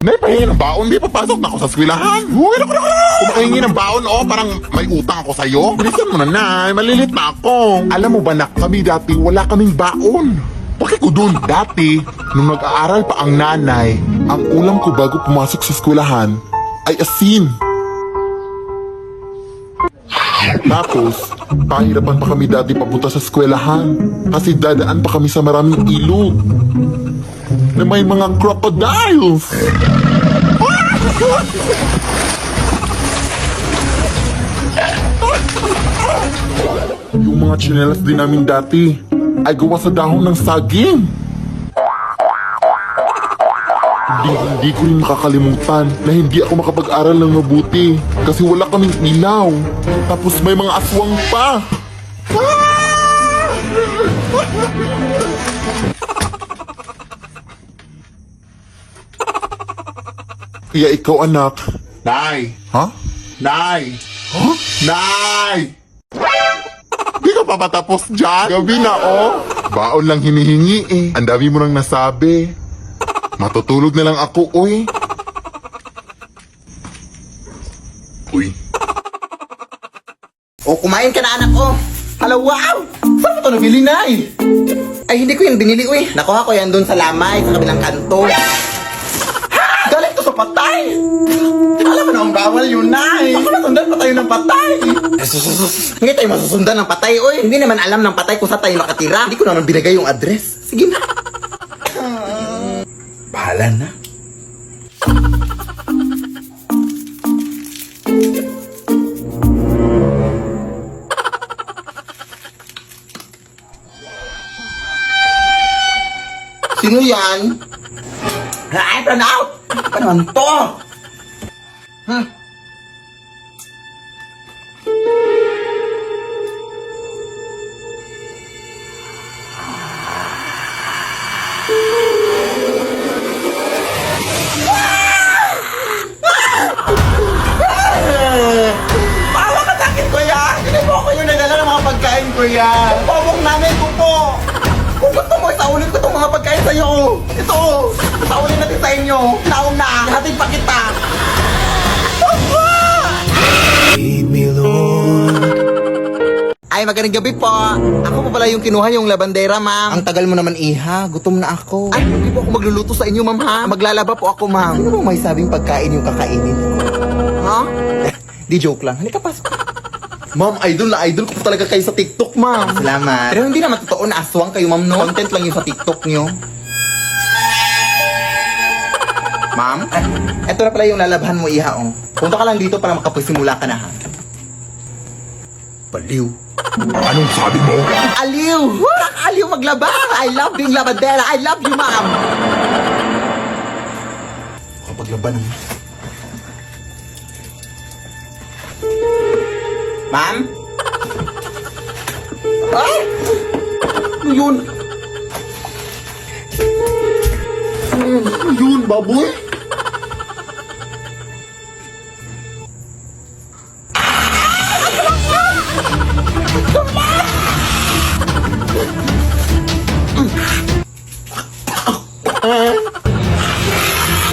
Nay, pahingi ng baon. Di papasok na ako sa eskwelahan. Uy, naku. Kumakahingi ng baon, parang may utang ako sa'yo. Bilisan mo na, Nay. Malilit na ako. Alam mo ba, nak, kami dati wala kaming baon. Bakit ko dun? Dati, nung nag-aaral pa ang nanay, ang ulam ko bago pumasok sa eskwelahan ay asin. Tapos, pahirapan pa kami dati papunta sa eskwelahan kasi dadaan pa kami sa maraming ilog na may mga crocodiles. Yung mga tsinelas din namin dati ay gawa sa dahon ng saging. Hindi ko rin makakalimutan na hindi ako makapag-aral ng mabuti kasi wala kaming ilaw. Tapos may mga aswang pa. Kaya ikaw, anak. Nay! Ha? Nay! Huh? Nay! Di ka pa patapos dyan? Gabi na, oh! Baon lang hinihingi eh. Ang dami mo nang nasabi. Matutulog na lang ako, uy. Uy. O, kumain ka na, anak ko. Hala, wow! Saan mo ito nabili, Nay? Ay, hindi ko yan binili, uy. Nakuha ko yan doon sa lamay, sa kabilang kanto. Ha! Galing to sa patay! Alam mo na ang bawal yun, Nay. Baka masundan pa tayo ng patay. Hindi tayo masusundan ng patay, uy. Hindi naman alam ng patay kung saan tayo nakatira. Hindi ko naman binigay yung address. Sige na. Bahala na. Sino yan? Ay, Pranaw! Ano naman to? Bawa ka sa akin, kuya! Hindi mo ako yung nagdala ng mga pagkain, kuya! Pabong namin ko po! Kung gusto mo, isaulin ko itong mga pagkain sa'yo! Ito! Isaulin natin sa inyo! Naong na! Hatid pa kita! Lead me, Lord. Ay, magandang gabi po. Ako pa pala yung kinuha yung labandera, ma'am. Ang tagal mo naman, iha. Gutom na ako. Ay, hindi po ako magluluto sa inyo, ma'am, ha? Maglalaba po ako, ma'am. Sino mo may sabing pagkain yung kakainin ko? Ha? Di joke lang. Halika, pasok. Ma'am, idol na idol ko po talaga kayo sa TikTok, ma'am. Salamat. Pero hindi naman totoo na aswang kayo, ma'am, no? Content lang yung sa TikTok nyo. Ma'am? Eto na pala yung lalabahan mo, iha, oh. Punta ka lang dito para makapasimula ka na, ha? Baliw. Anong sabi mo? Aliw! Aliw maglaba! I love being labandera! I love you, ma'am! Kapag laban naman. Ma'am? Ay! Ano yun? Ano yun, baboy?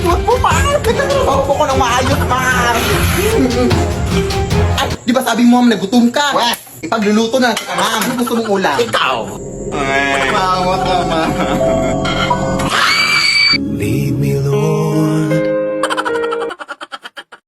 Huwag mo, ma'am! Nagkakaroon ko ng maayos, ma'am! Ay, di ba sabi mo, ma'am, nagutom ka? Wes, ipagluluto na kita, ma'am. Ano gusto mong ulam? Ikaw! Ay, maawa ka, ma'am. Lead me,